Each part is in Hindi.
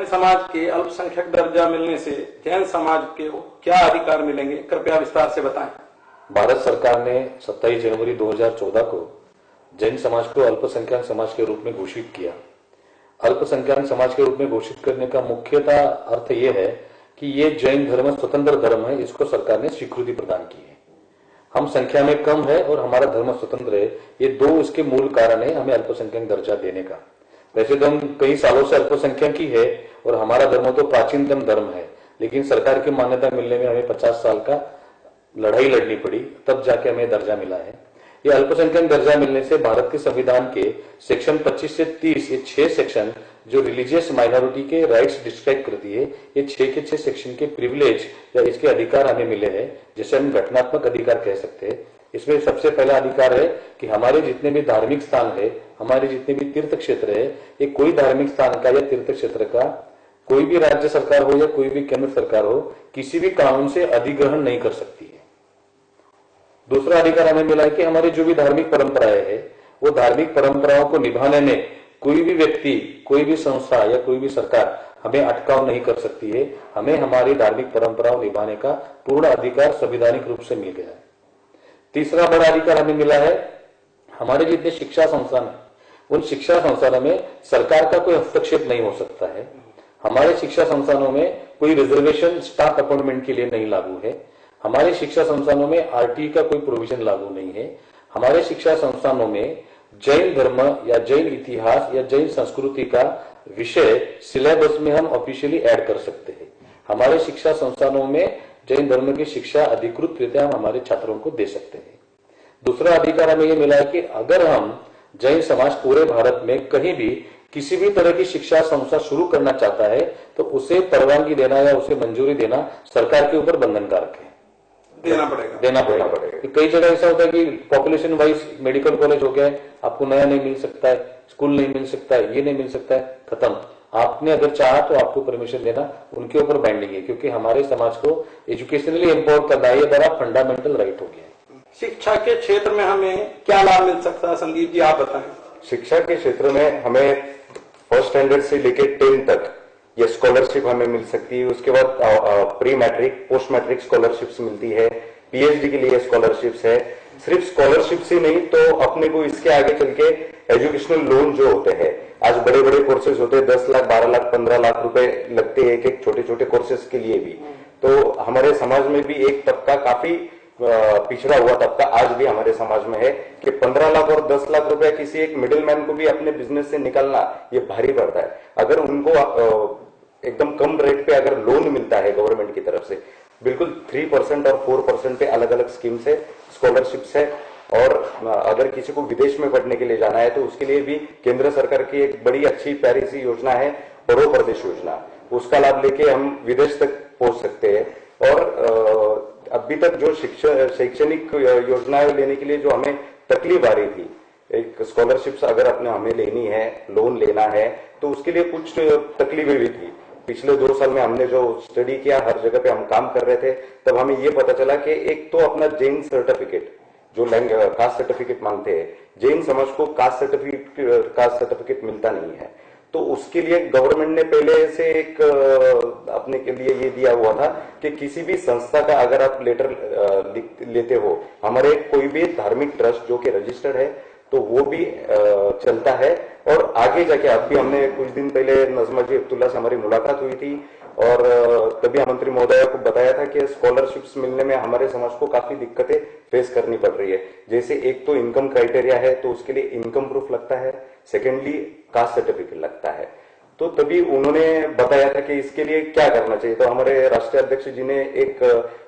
समाज के अल्पसंख्यक दर्जा मिलने से जैन समाज के क्या अधिकार मिलेंगे, कृपया विस्तार से बताएं। भारत सरकार ने 27 जनवरी 2014 को जैन समाज को अल्पसंख्यक समाज के रूप में घोषित किया। अल्पसंख्यक समाज के रूप में घोषित करने का मुख्यतः अर्थ यह है कि ये जैन धर्म स्वतंत्र धर्म है, इसको सरकार ने स्वीकृति प्रदान की है। हम संख्या में कम है और हमारा धर्म स्वतंत्र है, ये दो इसके मूल कारण है हमें अल्पसंख्यक दर्जा देने का। वैसे तो हम कई सालों से अल्पसंख्यक ही है और हमारा धर्म तो प्राचीनतम धर्म है, लेकिन सरकार की मान्यता मिलने में हमें 50 साल का लड़ाई लड़नी पड़ी, तब जाके हमें दर्जा मिला है। ये अल्पसंख्यक दर्जा मिलने से भारत के संविधान के सेक्शन 25 से 30 ये 6 सेक्शन जो रिलीजियस माइनॉरिटी के राइट्स डिस्क्राइब करती है, ये 6 के 6 सेक्शन के प्रिविलेज या इसके अधिकार हमें मिले हैं, जिसे हम घटनात्मक अधिकार कह सकते हैं। इसमें सबसे पहला अधिकार है कि हमारे जितने भी धार्मिक स्थान है, हमारे जितने भी तीर्थ क्षेत्र है, ये कोई धार्मिक स्थान का या तीर्थ क्षेत्र का कोई भी राज्य सरकार हो या कोई भी केंद्र सरकार हो, किसी भी कानून से अधिग्रहण नहीं कर सकती है। दूसरा अधिकार हमें मिला है कि हमारी जो भी धार्मिक परंपराएं है, वो धार्मिक परंपराओं को निभाने में कोई भी व्यक्ति, कोई भी संस्था या कोई भी सरकार हमें अटकाव नहीं कर सकती है। हमें हमारी धार्मिक परंपराओं निभाने का पूर्ण अधिकार संवैधानिक रूप से मिल गया है। तीसरा बड़ा अधिकार हमें मिला है, हमारे जितने शिक्षा संस्थान है, उन शिक्षा संस्थानों में सरकार का कोई हस्तक्षेप नहीं हो सकता है। हमारे शिक्षा संस्थानों में कोई रिजर्वेशन स्टाफ अपॉइंटमेंट के लिए नहीं लागू है। हमारे शिक्षा संस्थानों में आरटी का कोई प्रोविजन लागू नहीं है। हमारे शिक्षा संस्थानों में जैन धर्म या जैन इतिहास या जैन संस्कृति का विषय सिलेबस में हम ऑफिशियली ऐड कर सकते हैं। हमारे शिक्षा संस्थानों में जैन धर्म की शिक्षा अधिकृत रीत्या हम हमारे छात्रों को दे सकते हैं। दूसरा अधिकार हमें यह मिला है कि अगर हम जैन समाज पूरे भारत में कहीं भी किसी भी तरह की शिक्षा संस्था शुरू करना चाहता है तो उसे परवानगी देना या उसे मंजूरी देना सरकार के ऊपर बंधनकारक है, देना पड़ेगा। कई जगह ऐसा होता है कि पॉपुलेशन वाइज मेडिकल कॉलेज हो गया, आपको नया नहीं मिल सकता है, स्कूल नहीं मिल सकता है, ये नहीं मिल सकता है, खत्म। आपने अगर चाहा तो आपको परमिशन देना उनके ऊपर बाइंडिंग है, क्योंकि हमारे समाज को एजुकेशनली एम्पावर करना ये बड़ा फंडामेंटल राइट हो गया है। शिक्षा के क्षेत्र में हमें क्या लाभ मिल सकता है, संदीप जी आप बताएं। शिक्षा के क्षेत्र में हमें फर्स्ट स्टैंडर्ड से लेकर 10 तक ये स्कॉलरशिप हमें मिल सकती है। उसके बाद pre matric, post matric scholarships मिलती है, पीएचडी के लिए स्कॉलरशिप्स है। सिर्फ स्कॉलरशिप से नहीं तो अपने को इसके आगे चल के एजुकेशनल लोन जो होते हैं, आज बड़े बड़े कोर्सेज होते हैं, 10 लाख 12 लाख 15 लाख रुपए लगते हैं एक छोटे छोटे कोर्सेज के लिए भी। तो हमारे समाज में भी एक तबका काफी पिछड़ा हुआ तबका आज भी हमारे समाज में है कि 15 लाख और 10 लाख रुपए किसी एक मिडिल मैन को भी अपने बिजनेस से निकालना ये भारी पड़ता है। अगर उनको एकदम कम रेट पे अगर लोन मिलता है गवर्नमेंट की तरफ से, बिल्कुल 3% और 4% पे अलग अलग स्कीम्स है, स्कॉलरशिप्स है। और अगर किसी को विदेश में पढ़ने के लिए जाना है तो उसके लिए भी केंद्र सरकार की एक बड़ी अच्छी प्यारी सी योजना है, पढ़ो प्रदेश योजना। उसका लाभ लेके हम विदेश तक पहुंच सकते हैं। और अभी तक जो शैक्षणिक योजनाएं लेने के लिए जो हमें तकलीफ आ रही थी, एक स्कॉलरशिप्स अगर अपने हमें लेनी है, लोन लेना है, तो उसके लिए कुछ तकलीफें भी थी। पिछले 2 साल में हमने जो स्टडी किया, हर जगह पे हम काम कर रहे थे, तब हमें ये पता चला कि एक तो अपना जैन सर्टिफिकेट जो कास्ट सर्टिफिकेट मांगते हैं, जैन समाज को कास्ट सर्टिफिकेट मिलता नहीं है। तो उसके लिए गवर्नमेंट ने पहले से एक अपने के लिए ये दिया हुआ था कि किसी भी संस्था का अगर आप लेटर लेते हो, हमारे कोई भी धार्मिक ट्रस्ट जो कि रजिस्टर्ड है तो वो भी चलता है। और आगे जाके अब भी हमने कुछ दिन पहले नजमा जी अब्दुल्ला से हमारी मुलाकात हुई थी और तभी मंत्री महोदय को बताया था कि स्कॉलरशिप्स मिलने में हमारे समाज को काफी दिक्कतें फेस करनी पड़ रही है। जैसे एक तो इनकम क्राइटेरिया है, तो उसके लिए इनकम प्रूफ लगता है, सेकेंडली कास्ट सर्टिफिकेट लगता है। तो तभी उन्होंने बताया था कि इसके लिए क्या करना चाहिए। तो हमारे राष्ट्रीय अध्यक्ष जी ने एक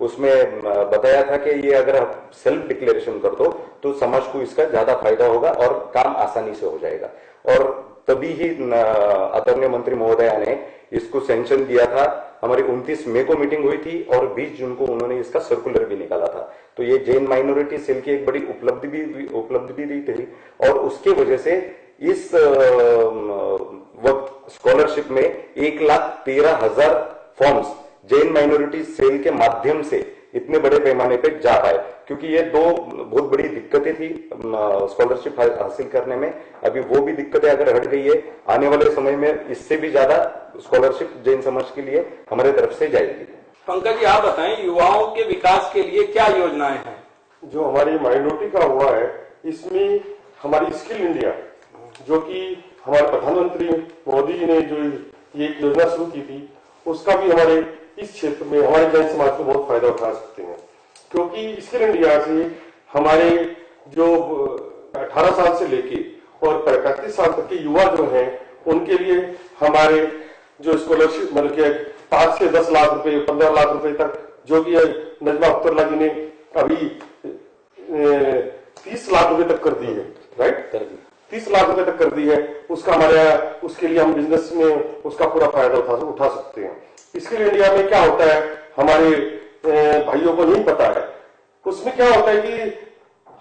उसमें बताया था कि ये अगर आप सेल्फ डिक्लेरेशन कर दो तो समाज को इसका ज्यादा फायदा होगा और काम आसानी से हो जाएगा। और तभी ही आदरणीय मंत्री महोदया ने इसको सैंक्शन दिया था। हमारी 29 मई को मीटिंग हुई थी और 20 जून को उन्होंने इसका सर्कुलर भी निकाला था। तो ये जैन माइनॉरिटी सेल की एक बड़ी उपलब्धि भी थी और उसके वजह से इस वक्त स्कॉलरशिप में 1,13,000 फॉर्म्स जैन माइनॉरिटी सेल के माध्यम से इतने बड़े पैमाने पे जा पाए, क्योंकि ये दो बहुत बड़ी दिक्कतें थी स्कॉलरशिप हासिल करने में। अभी वो भी दिक्कतें अगर हट गई है, आने वाले समय में इससे भी ज्यादा स्कॉलरशिप जैन समाज के लिए हमारे तरफ से जाएगी। पंकज जी, आप बताएं, युवाओं के विकास के लिए क्या योजनाएं हैं? जो हमारी माइनॉरिटी का हुआ है, इसमें हमारी स्किल इंडिया, जो कि हमारे प्रधानमंत्री मोदी जी ने जो ये एक योजना शुरू की थी, उसका भी हमारे इस क्षेत्र में हमारे जैन समाज को बहुत फायदा उठा सकते हैं। क्योंकि स्किल इंडिया से हमारे जो 18 साल से लेके और 35 साल तक के युवा जो हैं, उनके लिए हमारे जो स्कॉलरशिप मतलब के 5 से 10 लाख रुपए, 15 लाख रुपए तक, जो कि नजमा अख्तरला जी ने अभी 30 लाख रुपए तक कर दी है, राइट, 30 लाख रुपए तक कर दी है। उसका हमारे उसके लिए हम बिजनेस में उसका पूरा फायदा उठा सकते हैं। स्किल इंडिया में क्या होता है, हमारे भाइयों को नहीं पता है, उसमें क्या होता है कि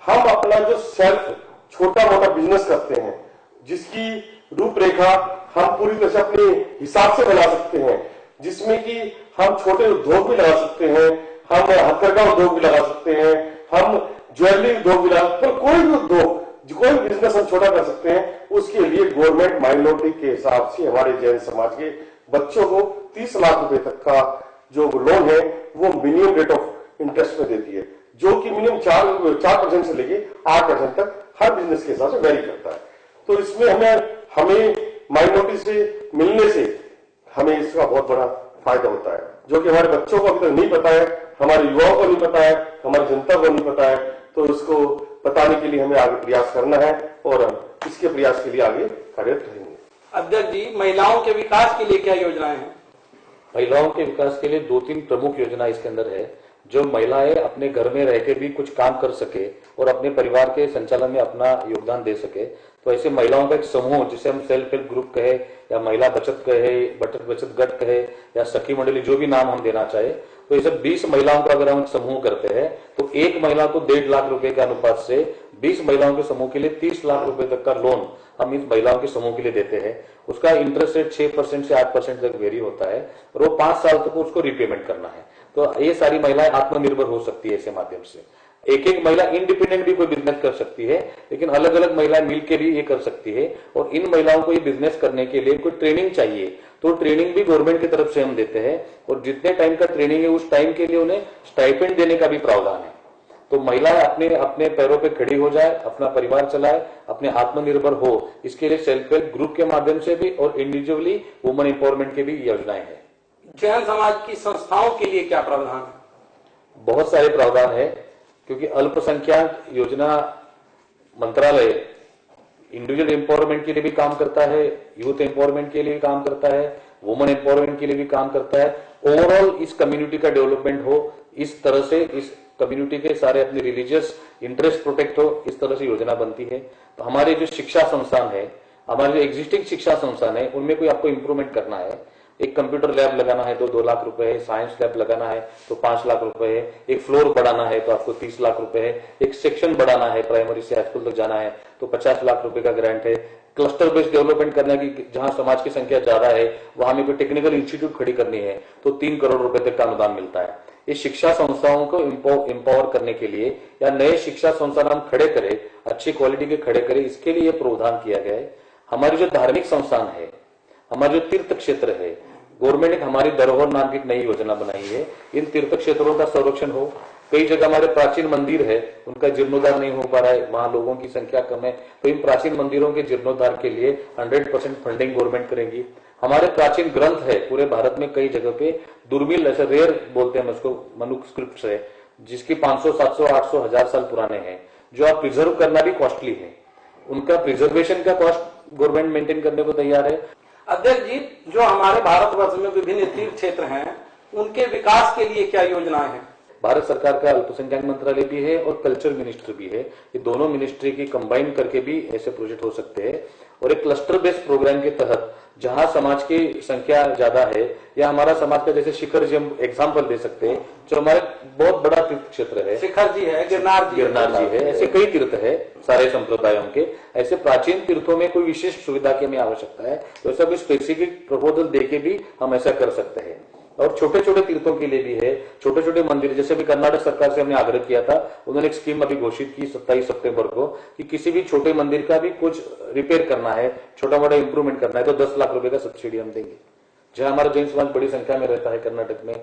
हम अपना जो सेल्फ छोटा मोटा बिजनेस करते हैं, जिसकी रूपरेखा हम पूरी तरह से अपने हिसाब से बना सकते हैं, जिसमें कि हम छोटे उद्योग भी लगा सकते हैं, हम हथकरघा उद्योग भी लगा सकते हैं, हम ज्वेलरी उद्योग भी लगा सकते हैं, कोई भी उद्योग, कोई भी बिजनेस हम छोटा कर सकते हैं। उसके लिए गवर्नमेंट माइनॉरिटी के हिसाब से हमारे जैन समाज के बच्चों को 30 लाख रुपए तक का जो लोन है वो मिनिमम रेट ऑफ इंटरेस्ट में देती है, जो कि मिनिमम 4% से लेके 8% तक हर बिजनेस के हिसाब से वेरी करता है। तो इसमें हमें माइनॉरिटी से मिलने से हमें इसका बहुत बड़ा फायदा होता है, जो कि हमारे बच्चों को अभी तक नहीं पता है, हमारे युवाओं को नहीं पता है, हमारी जनता को नहीं पता है। तो इसको बताने के लिए हमें आगे प्रयास करना है और इसके प्रयास के लिए आगे कार्यरत रहेंगे। अध्यक्ष जी, महिलाओं के विकास के लिए क्या योजनाएं हैं? महिलाओं के विकास के लिए 2-3 प्रमुख योजना इसके अंदर है, जो महिलाएं अपने घर में रह के भी कुछ काम कर सके और अपने परिवार के संचालन में अपना योगदान दे सके। तो ऐसे महिलाओं का एक समूह, जिसे हम सेल्फ हेल्प ग्रुप कहे या महिला बचत कहे, बचत गट कहे या सखी मंडली, जो भी नाम हम देना चाहे, तो इसे 20 महिलाओं का अगर हम समूह करते हैं तो एक महिला को 1.5 लाख रुपए के अनुपात से 20 महिलाओं के समूह के लिए 30 लाख रुपए तक का लोन हम इस महिलाओं के समूह के लिए देते हैं। उसका इंटरेस्ट रेट 6% से 8% तक वेरी होता है और वो 5 साल तक उसको रिपेमेंट करना है। तो ये सारी महिलाएं आत्मनिर्भर हो सकती है ऐसे माध्यम से। एक महिला इंडिपेंडेंट भी कोई बिजनेस कर सकती है, लेकिन अलग अलग महिलाएं मिलकर भी ये कर सकती है। और इन महिलाओं को ये बिजनेस करने के लिए कोई ट्रेनिंग चाहिए, तो ट्रेनिंग भी गवर्नमेंट की तरफ से हम देते हैं और जितने टाइम का ट्रेनिंग है उस टाइम के लिए उन्हें स्टाइपेंड देने का भी प्रावधान है। तो महिलाएं अपने पैरों पे खड़ी हो जाए, अपना परिवार चलाए, अपने आत्मनिर्भर हो, इसके लिए सेल्फ हेल्प ग्रुप के माध्यम से भी और इंडिविजुअली वुमेन एम्पावरमेंट की भी योजनाएं हैं। जैन समाज की संस्थाओं के लिए क्या प्रावधान है? बहुत सारे प्रावधान है, क्योंकि अल्पसंख्यक योजना मंत्रालय इंडिविजुअल एम्पावरमेंट के लिए भी काम करता है, यूथ एम्पावरमेंट के लिए भी काम करता है, वुमेन एम्पावरमेंट के लिए भी काम करता है। ओवरऑल इस कम्युनिटी का डेवलपमेंट हो, इस तरह से इस कम्युनिटी के सारे अपने रिलीजियस इंटरेस्ट प्रोटेक्ट हो, इस तरह से योजना बनती है। तो हमारे जो शिक्षा संस्थान है, हमारे जो एग्जिस्टिंग शिक्षा संस्थान है, उनमें कोई आपको इंप्रूवमेंट करना है, एक कंप्यूटर लैब लगाना है तो 2 लाख रुपए है, साइंस लैब लगाना है तो 5 लाख रुपए है, एक फ्लोर बढ़ाना है तो आपको 30 लाख रुपए है, एक सेक्शन बढ़ाना है, प्राइमरी से हाई स्कूल तक जाना है तो 50 लाख रुपए का ग्रांट है, क्लस्टर बेस्ड डेवलपमेंट करना की जहां समाज की संख्या ज्यादा है वहां में कोई टेक्निकल इंस्टीट्यूट खड़ी करनी है तो 3 करोड़ रुपए तक का अनुदान मिलता है। इस शिक्षा संस्थाओं को एम्पावर करने के लिए या नए शिक्षा संस्थान हम खड़े करें, अच्छी क्वालिटी के खड़े करें, इसके लिए प्रावधान किया गया है। हमारी जो धार्मिक संस्थान है, हमारे जो तीर्थ क्षेत्र है, गवर्नमेंट ने हमारी धरोहर नाम की एक नई योजना बनाई है। इन तीर्थ क्षेत्रों का संरक्षण हो। कई जगह हमारे प्राचीन मंदिर है, उनका जीर्णोद्धार नहीं हो पा रहा है, वहां लोगों की संख्या कम है, तो इन प्राचीन मंदिरों के जीर्णोद्धार के लिए 100% फंडिंग गवर्नमेंट करेगी। हमारे प्राचीन ग्रंथ है पूरे भारत में कई जगह पे दुर्मिल, ऐसे रेयर बोलते हैं उसको, मनुस्क्रिप्ट्स है जिसकी 500, 700, 800, 1000 साल पुराने हैं, जो आप प्रिजर्व करना भी कॉस्टली है। उनका प्रिजर्वेशन का कॉस्ट गवर्नमेंट मेंटेन करने को तैयार है। अध्यक्ष जी, जो हमारे भारतवर्ष में विभिन्न तीर्थ क्षेत्र हैं, उनके विकास के लिए क्या योजनाएं हैं? भारत सरकार का अल्पसंख्यक मंत्रालय भी है और कल्चर मिनिस्ट्री भी है। ये दोनों मिनिस्ट्री की कंबाइन करके भी ऐसे प्रोजेक्ट हो सकते हैं। और एक क्लस्टर बेस्ड प्रोग्राम के तहत जहां समाज की संख्या ज्यादा है, या हमारा समाज का जैसे शिखर जी हम एग्जाम्पल दे सकते हैं, जो हमारे बहुत बड़ा तीर्थ क्षेत्र है, शिखर जी है, गिरनार जी है, ऐसे कई तीर्थ है सारे संप्रदायों के। ऐसे प्राचीन तीर्थों में कोई विशेष सुविधा की हमें आवश्यकता है तो ऐसा कोई स्पेसिफिक प्रपोजल देके भी हम ऐसा कर सकते हैं। और छोटे छोटे तीर्थों के लिए भी है, छोटे छोटे मंदिर, जैसे भी कर्नाटक सरकार से हमने आग्रह किया था, उन्होंने एक स्कीम अभी घोषित की 27 सितंबर को कि किसी भी छोटे मंदिर का भी कुछ रिपेयर करना है, छोटा मोटा इंप्रूवमेंट करना है तो 10 लाख रुपए का सब्सिडी हम देंगे। जहां हमारा जैन समाज बड़ी संख्या में रहता है कर्नाटक में,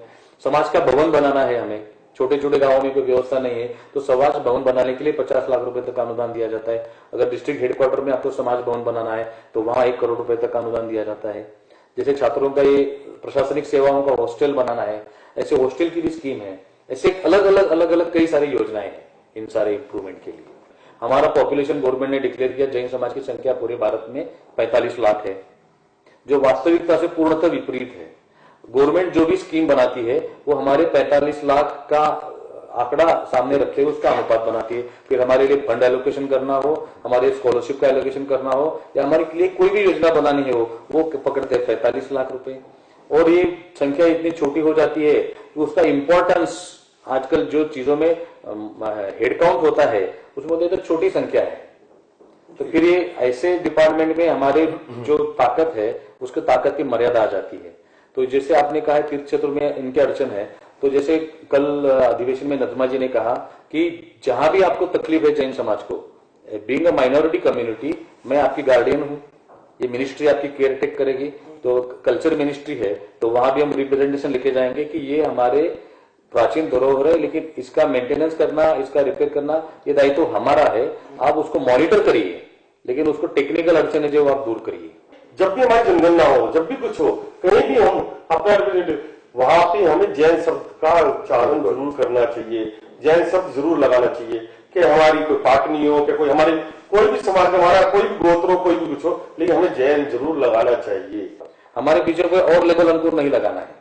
समाज का भवन बनाना है हमें, छोटे छोटे गांवों में कोई व्यवस्था नहीं है तो समाज भवन बनाने के लिए 50 लाख रुपए तक अनुदान दिया जाता है। अगर डिस्ट्रिक्ट हेडक्वार्टर में आपको समाज भवन बनाना है तो वहां 1 करोड़ रुपए तक अनुदान दिया जाता है। जैसे छात्रों का ये प्रशासनिक सेवाओं का हॉस्टल बनाना है, ऐसे हॉस्टल की भी स्कीम है। ऐसे अलग अलग कई सारी योजनाएं हैं इन सारे इंप्रूवमेंट के लिए। हमारा पॉपुलेशन गवर्नमेंट ने डिक्लेयर किया, जैन समाज की संख्या पूरे भारत में 45 लाख है, जो वास्तविकता से पूर्णतः विपरीत है। गवर्नमेंट जो भी स्कीम बनाती है वो हमारे 45 लाख का आंकड़ा सामने रखते हुए उसका अनुपात बनाती है। फिर हमारे लिए फंड एलोकेशन करना हो, हमारे स्कॉलरशिप का एलोकेशन करना हो या हमारे लिए कोई भी योजना बनानी है वो पकड़ते हैं 45 लाख रुपए। और ये संख्या इतनी छोटी हो जाती है कि उसका इंपॉर्टेंस आजकल जो चीजों में हेड काउंट होता है उसमें तो छोटी संख्या है। तो फिर ये ऐसे डिपार्टमेंट में हमारे जो ताकत है उसकी ताकत की मर्यादा आ जाती है। तो जैसे आपने कहा तीर्थ क्षेत्र में इनके अड़चन है, तो जैसे कल अधिवेशन में नजमा जी ने कहा कि जहां भी आपको तकलीफ है जैन समाज को, बीइंग अ माइनॉरिटी कम्युनिटी, मैं आपकी गार्डियन हूं, ये मिनिस्ट्री आपकी केयर टेक करेगी। तो कल्चर मिनिस्ट्री है तो वहां भी हम रिप्रेजेंटेशन लेके जाएंगे कि ये हमारे प्राचीन धरोहर है, लेकिन इसका मेंटेनेंस करना, इसका रिपेयर करना ये दायित्व हमारा है। आप उसको मॉनिटर करिए, लेकिन उसको टेक्निकल अड़चन है जो आप दूर करिए। जब भी हमारी जनगणना हो, जब भी कुछ हो, कहीं भी हम अपना रिप्रेजेंटेटिव, वहां पे हमें जैन शब्द का उच्चारण जरूर करना चाहिए, जैन शब्द जरूर लगाना चाहिए कि हमारी कोई पार्टी नहीं हो, कि कोई हमारे कोई भी समाज, हमारा कोई भी गोत्र हो, कोई भी कुछ हो, लेकिन हमें जैन जरूर लगाना चाहिए। हमारे पीछे कोई और लेबल अंकुर नहीं लगाना है।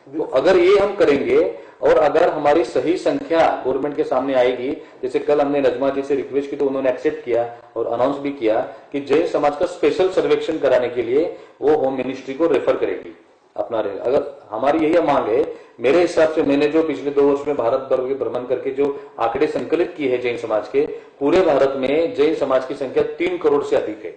तो अगर ये हम करेंगे और अगर हमारी सही संख्या गवर्नमेंट के सामने आएगी, जैसे कल हमने नजमा जी से रिक्वेस्ट की तो उन्होंने एक्सेप्ट किया और अनाउंस भी किया कि जैन समाज का स्पेशल सर्वेक्षण कराने के लिए वो होम मिनिस्ट्री को रेफर करेगी अपना रहेगा। अगर हमारी यही मांग है, मेरे हिसाब से मैंने जो पिछले 2 वर्ष में भारत भर के भ्रमण करके जो आंकड़े संकलित किए हैं जैन समाज के, पूरे भारत में जैन समाज की संख्या 3 करोड़ से अधिक है।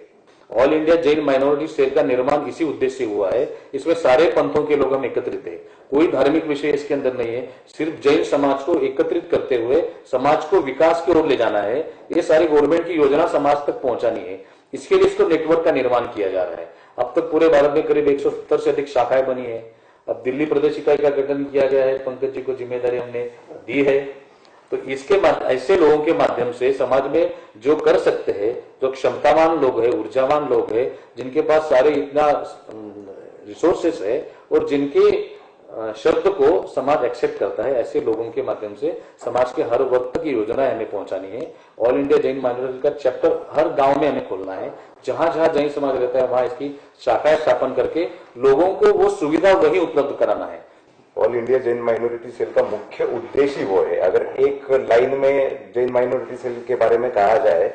All India Jain minority cell का निर्माण इसी उद्देश्य से हुआ है। इसमें सारे पंथों के लोग हम एकत्रित हैं, कोई धार्मिक विषय इसके अंदर नहीं है, सिर्फ जैन समाज को एकत्रित करते हुए समाज को विकास की ओर ले जाना है। ये सारी गवर्नमेंट की योजना समाज तक पहुंचानी है, इसके लिए इसको नेटवर्क का निर्माण किया जा रहा है। अब तक पूरे भारत में करीब 170 से अधिक शाखाएं बनी है। अब दिल्ली प्रदेश इकाई का गठन किया गया है, पंकज जी को जिम्मेदारी हमने दी है। तो इसके ऐसे लोगों के माध्यम से समाज में जो कर सकते हैं, जो क्षमतावान लोग हैं, ऊर्जावान लोग हैं, जिनके पास सारे इतना रिसोर्सेस है और जिनके शब्द को समाज एक्सेप्ट करता है, ऐसे लोगों के माध्यम से समाज के हर वर्ग तक की योजनाएं हमें पहुंचानी है। ऑल इंडिया जैन माइनॉरिटी का चैप्टर हर गांव में हमें खोलना है, जहां जहां जैन समाज रहता है वहां इसकी शाखाएं स्थापन करके लोगों को वो सुविधा वही उपलब्ध कराना है। All India Jain minority cell का मुख्य उद्देश्य ही वो है। अगर एक लाइन में जैन माइनॉरिटी सेल के बारे में कहा जाए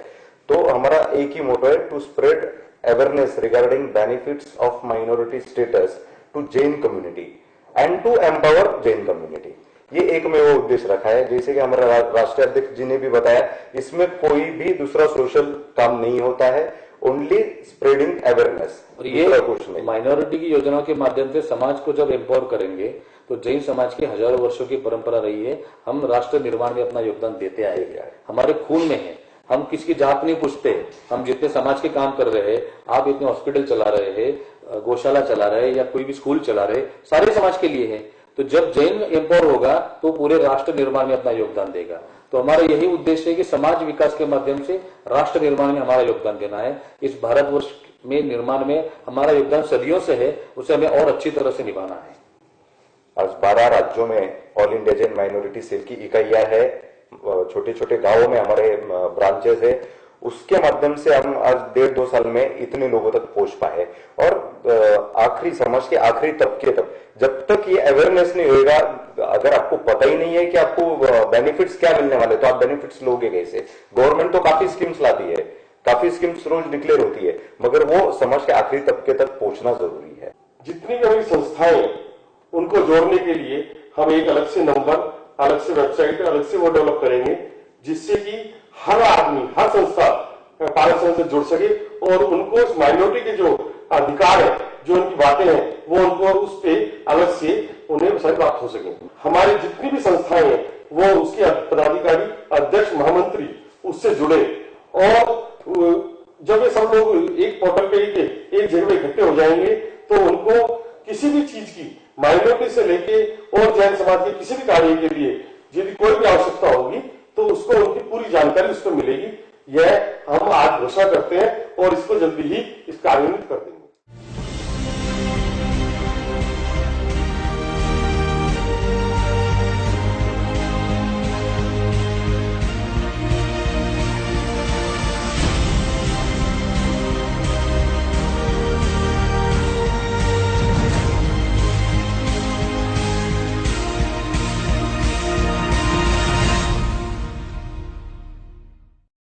तो हमारा एक ही मोटो है, to spread awareness regarding benefits of minority status to Jain community and to empower Jain community. ये एक में वो उद्देश्य रखा है। जैसे कि हमारा राष्ट्रीय अध्यक्ष जी ने भी बताया, इसमें कोई भी दूसरा सोशल काम नहीं होता है, ओनली स्प्रेडिंग अवेयरनेस। और ये माइनॉरिटी की योजनाओं के माध्यम से समाज को जब एम्पावर करेंगे तो जैन समाज की हजारों वर्षों की परंपरा रही है, हम राष्ट्र निर्माण में अपना योगदान देते आए, हमारे खून में है। हम किसकी जात नहीं पूछते, हम जितने समाज के काम कर रहे हैं, आप इतने हॉस्पिटल चला रहे हैं, गौशाला चला रहे हैं या कोई भी स्कूल चला रहे, सारे समाज के लिए है। तो जब जैन एम्पावर होगा तो पूरे राष्ट्र निर्माण में अपना योगदान देगा। तो हमारा यही उद्देश्य है कि समाज विकास के माध्यम से राष्ट्र निर्माण में हमारा योगदान देना है। इस भारतवर्ष में निर्माण में हमारा योगदान सदियों से है, उसे हमें और अच्छी तरह से निभाना है। आज 12 राज्यों में all India Jain minority cell की इकाइयां है, छोटे छोटे गांवों में हमारे ब्रांचेस है। उसके माध्यम से हम आज 1.5-2 साल में इतने लोगों तक पहुंच पाए। और आखिरी समाज के आखिरी तबके तक जब तक ये अवेयरनेस नहीं होगा, अगर आपको पता ही नहीं है कि आपको बेनिफिट्स क्या मिलने वाले, तो आप बेनिफिट्स लोगे कैसे? गवर्नमेंट तो काफी स्कीम्स लाती है, काफी स्कीम्स रोज डिक्लेयर होती है, मगर वो समाज के आखिरी तबके तक पहुंचना जरूरी है। जितनी भी हमारी संस्थाएं, उनको जोड़ने के लिए हम एक अलग से नंबर, अलग से वेबसाइट, अलग से वो डेवलप करेंगे, जिससे कि हर आदमी, हर संस्था पारदर्शिता से जुड़ सके और उनको उस माइनॉरिटी के जो अधिकार है, जो उनकी बातें हैं वो उनको उस पे अलग से उन्हें सारी बात हो सके। हमारी जितनी भी संस्थाएं हैं वो उसके पदाधिकारी, अध्यक्ष, महामंत्री उससे जुड़े, और जब ये सब लोग एक पोर्टल पे एक जगह इकट्ठे हो जाएंगे तो उनको किसी भी चीज की, माइनॉरिटी से लेके और जैन समाज के किसी भी कार्य के लिए यदि कोई भी आवश्यकता होगी तो उसको उनकी पूरी जानकारी उसको मिलेगी। यह हम आज घोषणा करते हैं और इसको जल्दी ही इस कार्यान्वित कर देंगे।